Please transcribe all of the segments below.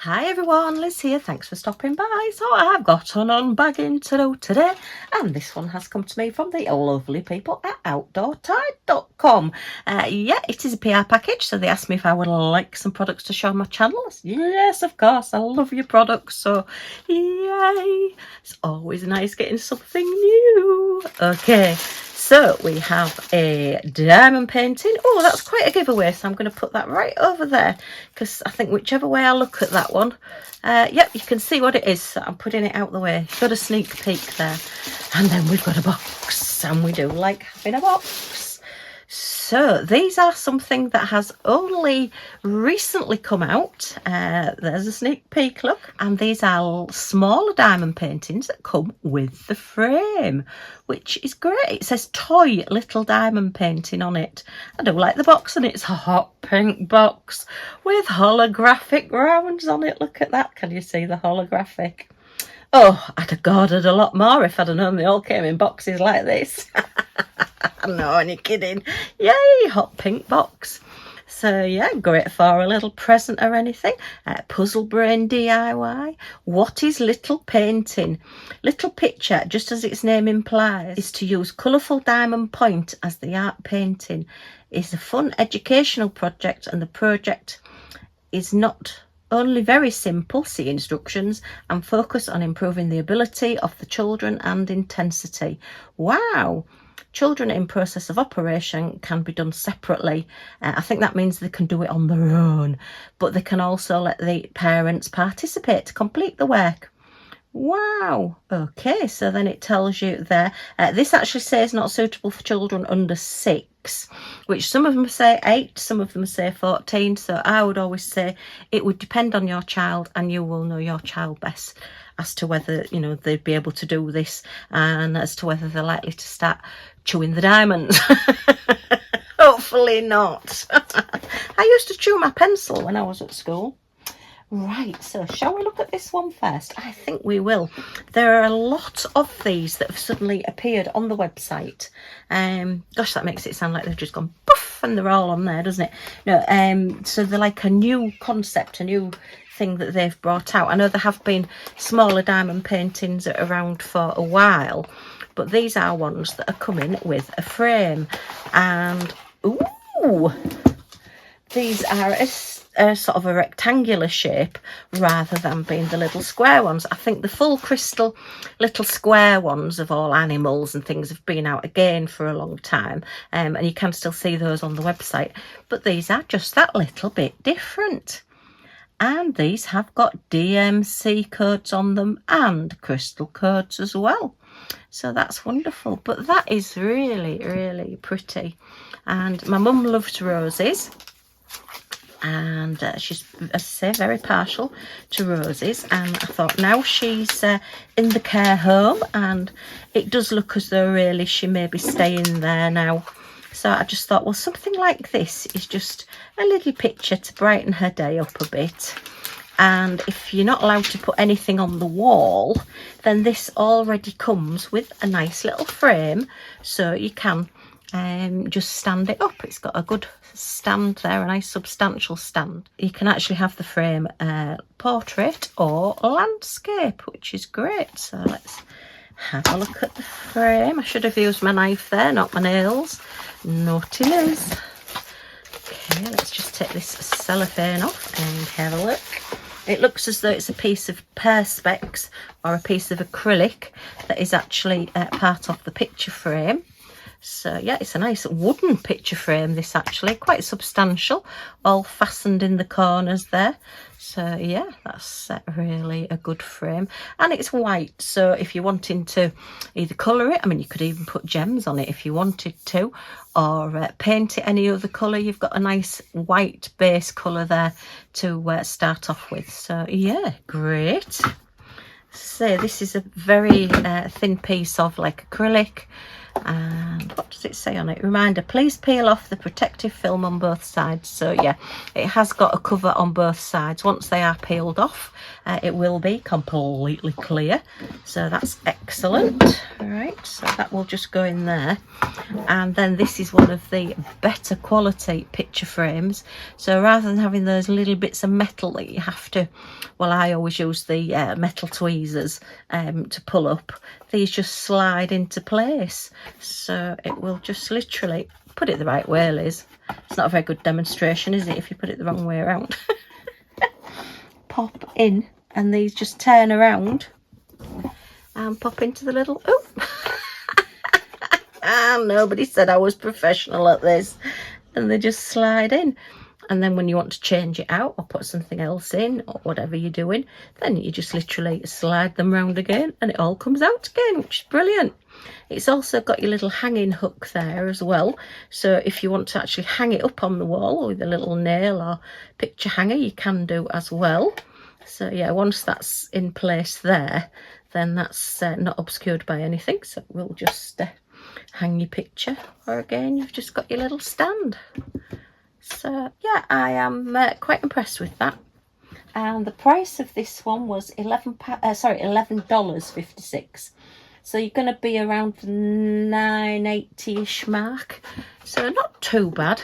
Hi everyone, Liz here. Thanks for stopping by. So I've got an unbagging to do today, and this one has come to me from the lovely people at Outdoortide.com. Yeah, it is a PR package, so they asked me if I would like some products to show on my channel. Yes, of course, I love your products, so yay! It's always nice getting something new. Okay, so we have a diamond painting. Oh, that's quite a giveaway, so I'm going to put that right over there, because I think whichever way I look at that one, yep, you can see what it is. So I'm putting it out the way. Got a sneak peek there. And then we've got a box, and we do like having a box. So these are something that has only recently come out. There's a sneak peek, look. And these are smaller diamond paintings that come with the frame, which is great. It says toy little diamond painting on it. I do like the box, and it's a hot pink box with holographic rounds on it. Look at that. Can you see the holographic? Oh, I'd have ordered a lot more if I'd have known they all came in boxes like this. No, only kidding. Yay, hot pink box. So yeah, great for a little present or anything. Puzzle brain DIY. What is little painting? Little picture, just as its name implies, is to use colourful diamond point as the art painting. It's a fun educational project, and the project is not only very simple, see instructions, and focus on improving the ability of the children and intensity. Wow. Children in process of operation can be done separately. I think that means they can do it on their own, but they can also let the parents participate to complete the work. Wow. Okay, so then it tells you there. This actually says not suitable for children under 6, which some of them say 8, some of them say 14. So I would always say it would depend on your child, and you will know your child best as to whether, you know, they'd be able to do this, and as to whether they're likely to start chewing the diamonds. Hopefully not. I used to chew my pencil when I was at school. Right, so shall we look at this one first? I think we will. There are a lot of these that have suddenly appeared on the website. Gosh, that makes it sound like they've just gone poof and they're all on there, doesn't it? No, so they're like a new concept, a new thing that they've brought out. I know there have been smaller diamond paintings around for a while, but these are ones that are coming with a frame. And ooh, these are a sort of a rectangular shape rather than being the little square ones. I think the full crystal little square ones of all animals and things have been out again for a long time, and you can still see those on the website, but these are just that little bit different. And these have got DMC codes on them and crystal codes as well. So that's wonderful. But that is really, really pretty. And my mum loves roses. And she's, as I say, very partial to roses. And I thought, now she's in the care home, and it does look as though really she may be staying there now. So I just thought, well, something like this is just a little picture to brighten her day up a bit. And if you're not allowed to put anything on the wall, then this already comes with a nice little frame, so you can just stand it up. It's got a good stand there, a nice substantial stand. You can actually have the frame portrait or landscape, which is great. So let's have a look at the frame. I should have used my knife there, not my nails. Naughty Liz. Okay, let's just take this cellophane off and have a look. It looks as though it's a piece of perspex or a piece of acrylic that is actually part of the picture frame. So yeah, it's a nice wooden picture frame, this actually, quite substantial, all fastened in the corners there. So yeah, that's really a good frame. And it's white, so if you're wanting to either colour it, I mean, you could even put gems on it if you wanted to, or paint it any other colour. You've got a nice white base colour there to start off with. So yeah, great. So this is a very thin piece of like acrylic. And what does it say on it? Reminder, please peel off the protective film on both sides. So yeah, it has got a cover on both sides. Once they are peeled off, it will be completely clear. So that's excellent. All right, so that will just go in there. And then this is one of the better quality picture frames. So rather than having those little bits of metal that you have to, well, I always use the metal tweezers to pull up. These just slide into place. So it will just literally, put it the right way, Liz. It's not a very good demonstration, is it, if you put it the wrong way around? Pop in, and these just turn around and pop into the little, oh. And nobody said I was professional at this. And they just slide in. And then when you want to change it out or put something else in or whatever you're doing, then you just literally slide them round again and it all comes out again, which is brilliant. It's also got your little hanging hook there as well. So if you want to actually hang it up on the wall with a little nail or picture hanger, you can do as well. So yeah, once that's in place there, then that's not obscured by anything. So we'll just hang your picture, or again, you've just got your little stand. So yeah, I am quite impressed with that. And the price of this one was $11.56. So you're going to be around the $9.80-ish mark. So not too bad.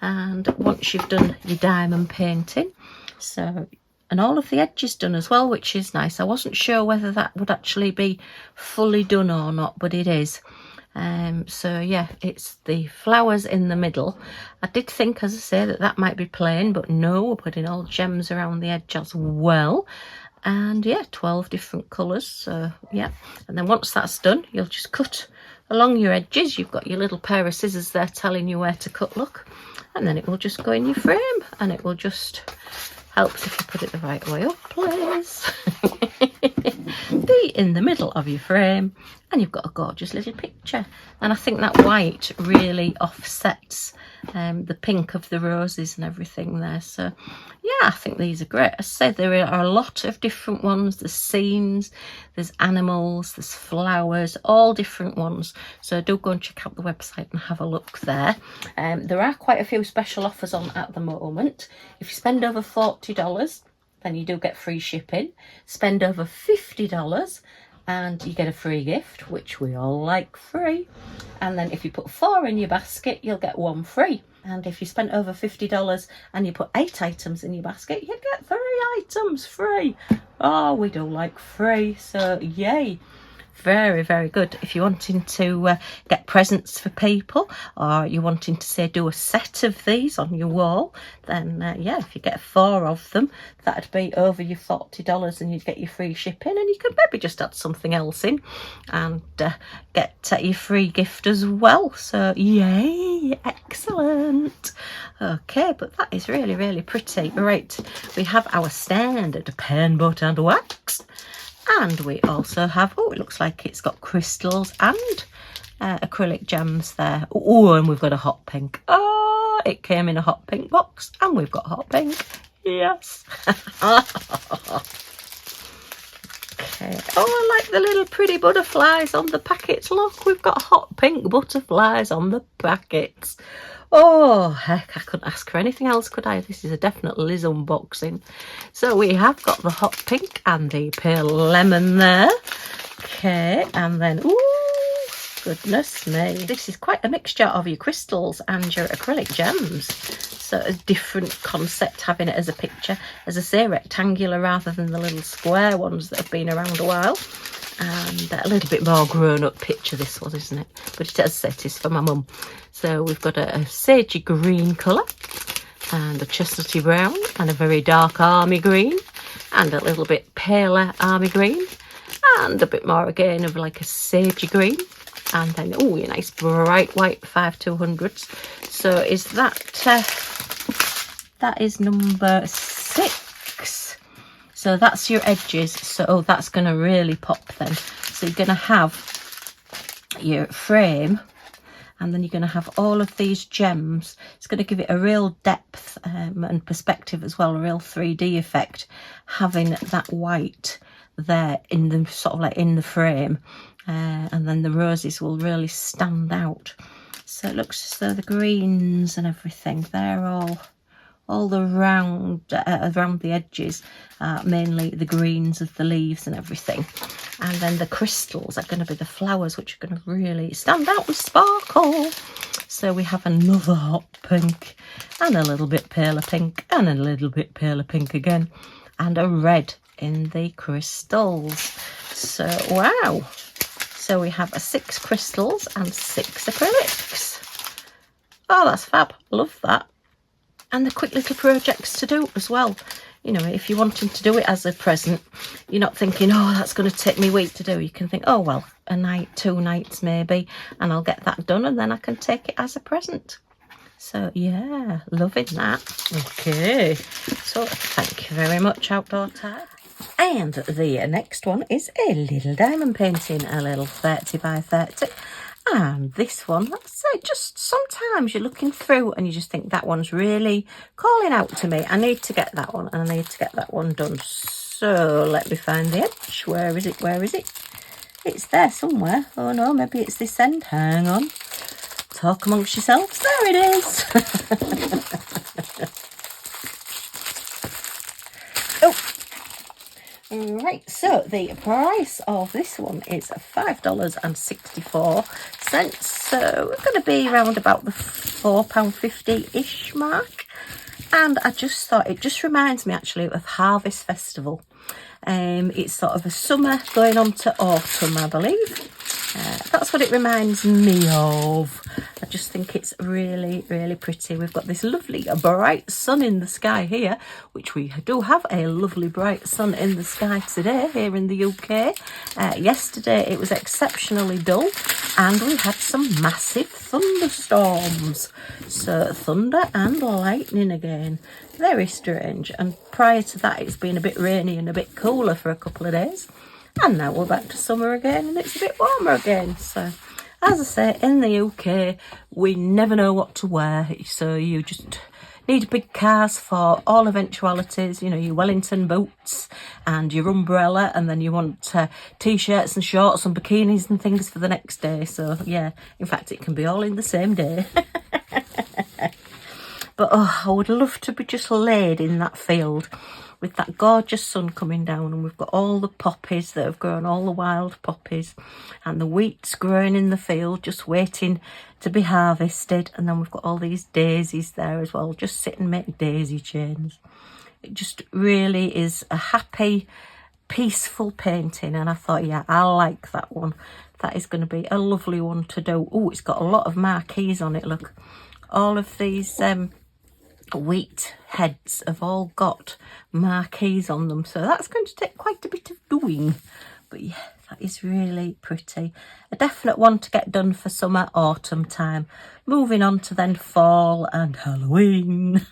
And once you've done your diamond painting, so, and all of the edges done as well, which is nice. I wasn't sure whether that would actually be fully done or not, but it is. So yeah, it's the flowers in the middle. I did think, as I say, that might be plain, but no, we're putting all gems around the edge as well. And yeah, 12 different colours. So yeah, and then once that's done, you'll just cut along your edges. You've got your little pair of scissors there telling you where to cut, look, and then it will just go in your frame, and it will just helps if you put it the right way up, please. Be in the middle of your frame, and you've got a gorgeous little picture. And I think that white really offsets the pink of the roses and everything there. So yeah, I think these are great. As I said, there are a lot of different ones. There's scenes, there's animals, there's flowers, all different ones. So do go and check out the website and have a look there. There are quite a few special offers on at the moment. If you spend over $40, then you do get free shipping. Spend over $50 and you get a free gift, which we all like free. And then if you put 4 in your basket, you'll get 1 free. And if you spent over $50 and you put 8 items in your basket, you'd get 3 items free. Oh, we do like free, so yay. Very, very good. If you're wanting to get presents for people, or you're wanting to say do a set of these on your wall, then yeah, if you get 4 of them, that'd be over your $40 and you'd get your free shipping, and you could maybe just add something else in and get your free gift as well. So yay, excellent. Okay, but that is really, really pretty. Right, we have our standard pen, butt and wax. And we also have, oh, it looks like it's got crystals and acrylic gems there. Oh, and we've got a hot pink. Oh, it came in a hot pink box, and we've got hot pink. Yes. Okay. Oh, I like the little pretty butterflies on the packets. Look, we've got hot pink butterflies on the packets. Oh, heck, I couldn't ask for anything else, could I? This is a definite Liz unboxing. So we have got the hot pink and the pale lemon there. Okay, and then, ooh, goodness me. This is quite a mixture of your crystals and your acrylic gems. So a different concept having it as a picture. As I say, rectangular rather than the little square ones that have been around a while. And a little bit more grown-up picture, this one, isn't it? But it has said it's for my mum. So we've got a sagey green colour, and a chestnutty brown, and a very dark army green, and a little bit paler army green, and a bit more again of like a sagey green, and then, oh, a nice bright white 5200s. So is that, that is number 6. So that's your edges. So that's going to really pop then. So you're going to have your frame, and then you're going to have all of these gems. It's going to give it a real depth and perspective as well, a real 3D effect, having that white there in the sort of like in the frame, and then the roses will really stand out. So it looks as though the greens and everything, they're all the round around the edges, mainly the greens of the leaves and everything. And then the crystals are going to be the flowers, which are going to really stand out and sparkle. So we have another hot pink, and a little bit paler pink, and a little bit paler pink again, and a red in the crystals. So wow, so we have 6 crystals and 6 acrylics. Oh, that's fab, love that. And the quick little projects to do as well. You know, if you're wanting to do it as a present, you're not thinking, oh, that's going to take me a week to do. You can think, oh, well, a night, 2 nights maybe, and I'll get that done, and then I can take it as a present. So, yeah, loving that. Okay, so thank you very much, Outdoortide. And the next one is a little diamond painting, a little 30 by 30. And this one, let's say, just sometimes you're looking through and you just think that one's really calling out to me. I need to get that one, and I need to get that one done. So let me find the edge. Where is it? Where is it? It's there somewhere. Oh no, maybe it's this end. Hang on. Talk amongst yourselves. There it is. Oh. Right, so the price of this one is $5.64. So we're going to be around about the £4.50-ish mark. And I just thought, it just reminds me actually of Harvest Festival. It's sort of a summer going on to autumn, I believe. That's what it reminds me of. I just think it's really, really pretty. We've got this lovely bright sun in the sky here, which we do have a lovely bright sun in the sky today here in the UK. Yesterday it was exceptionally dull, and we had some massive thunderstorms. So thunder and lightning again. Very strange. And prior to that, it's been a bit rainy and a bit cooler for a couple of days. And now we're back to summer again, and it's a bit warmer again. So, as I say, in the UK, we never know what to wear. So you just need big cars for all eventualities. You know, your Wellington boots and your umbrella, and then you want t-shirts and shorts and bikinis and things for the next day. So, yeah, in fact, it can be all in the same day. But, oh, I would love to be just laid in that field with that gorgeous sun coming down, and we've got all the poppies that have grown, all the wild poppies, and the wheat's growing in the field just waiting to be harvested. And then we've got all these daisies there as well, just sit and make daisy chains. It just really is a happy, peaceful painting, and I thought, yeah, I like that one. That is going to be a lovely one to do. Oh, it's got a lot of marquees on it, look. All of these wheat heads have all got marquees on them, so that's going to take quite a bit of doing. But yeah, that is really pretty. A definite one to get done for summer, autumn time. Moving on to then fall and Halloween.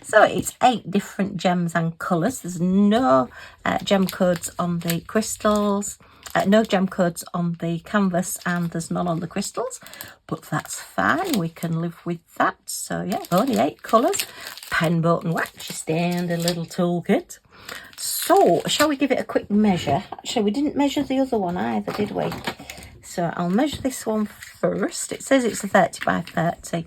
So it's 8 different gems and colours. There's no gem codes on the crystals. No gem codes on the canvas, and there's none on the crystals, but that's fine, we can live with that. So yeah, only 8 colours, pen, boat and wax, your standard little toolkit. So shall we give it a quick measure? Actually, we didn't measure the other one either, did we? So I'll measure this one first. It says it's a 30 by 30.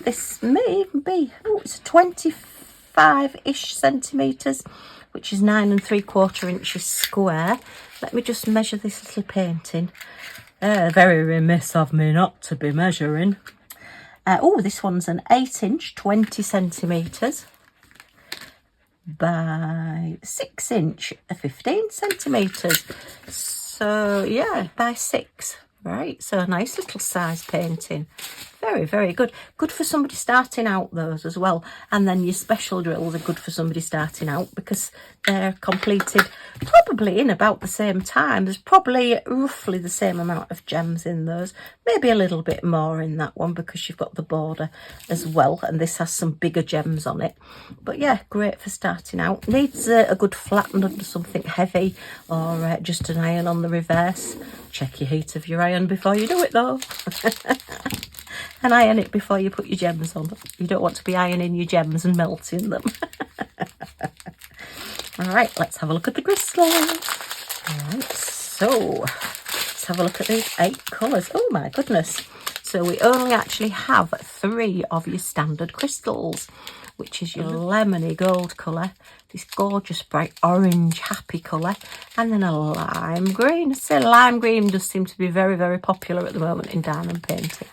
This may even be, oh, it's 25-ish centimetres, which is 9 3/4 inches square. Let me just measure this little painting. Very remiss of me not to be measuring. Oh, this one's an 8-inch, 20 centimetres by 6-inch, 15 centimetres. So, yeah, by 6. Right, so a nice little size painting. Very, very good. Good for somebody starting out, those as well. And then your special drills are good for somebody starting out because they're completed probably in about the same time. There's probably roughly the same amount of gems in those. Maybe a little bit more in that one because you've got the border as well. And this has some bigger gems on it. But yeah, great for starting out. Needs a good flatten under something heavy, or just an iron on the reverse. Check your heat of your iron before you do it though. And iron it before you put your gems on. You don't want to be ironing your gems and melting them. Alright, let's have a look at the crystals. Alright, so let's have a look at these 8 colours. Oh my goodness. So we only actually have 3 of your standard crystals, which is your lemony gold colour, this gorgeous bright orange happy colour, and then a lime green. So lime green does seem to be very, very popular at the moment in diamond paintings.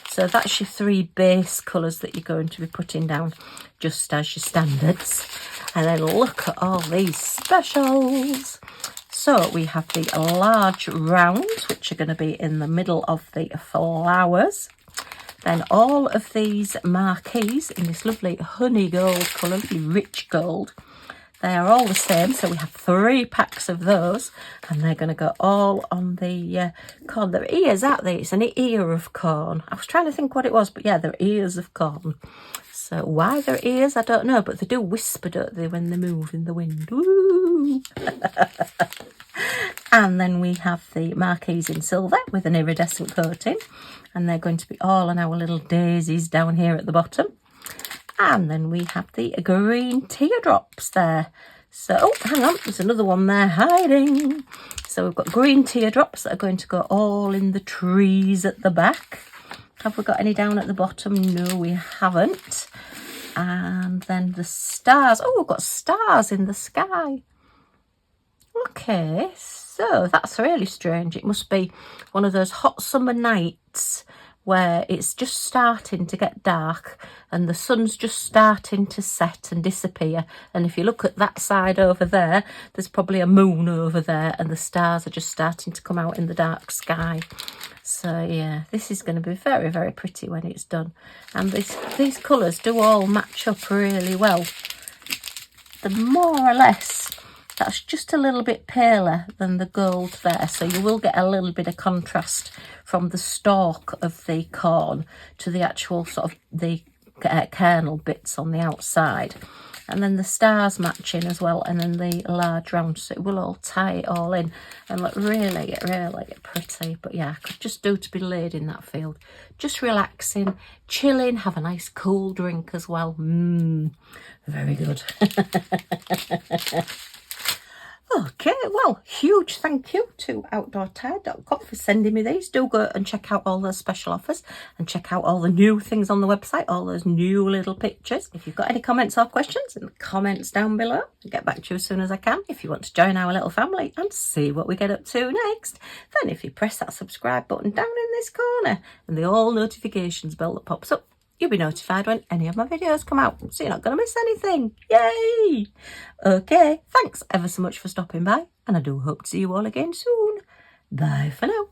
So that's your 3 base colours that you're going to be putting down just as your standards. And then look at all these specials. So we have the large rounds, which are going to be in the middle of the flowers. Then all of these marquees in this lovely honey gold colour, lovely rich gold. They are all the same, so we have 3 packs of those, and they're going to go all on the corn. They're ears, aren't they? It's an ear of corn. I was trying to think what it was, but yeah, they're ears of corn. So why they're ears, I don't know, but they do whisper, don't they, when they move in the wind. Woo! And then we have the marquees in silver with an iridescent coating, and they're going to be all on our little daisies down here at the bottom. And then we have the green teardrops there. So, oh, hang on, there's another one there hiding. So we've got green teardrops that are going to go all in the trees at the back. Have we got any down at the bottom? No, we haven't. And then the stars. Oh, we've got stars in the sky. Okay, so that's really strange. It must be one of those hot summer nights where it's just starting to get dark and the sun's just starting to set and disappear. And if you look at that side over there, there's probably a moon over there and the stars are just starting to come out in the dark sky. So yeah, this is going to be very, very pretty when it's done. And these colours do all match up really well. The more or less, that's just a little bit paler than the gold there, so you will get a little bit of contrast from the stalk of the corn to the actual sort of the kernel bits on the outside, and then the stars matching as well, and then the large round, so it will all tie it all in and look really, really pretty. But yeah, I could just do to be laid in that field, just relaxing, chilling, have a nice cool drink as well. Very good. Okay, well, huge thank you to Outdoortide.com for sending me these. Do go and check out all those special offers and check out all the new things on the website, all those new little pictures. If you've got any comments or questions, in the comments down below, I'll get back to you as soon as I can. If you want to join our little family and see what we get up to next, then if you press that subscribe button down in this corner and the all notifications bell that pops up, you'll be notified when any of my videos come out, so you're not going to miss anything. Yay! Okay, thanks ever so much for stopping by, and I do hope to see you all again soon. Bye for now.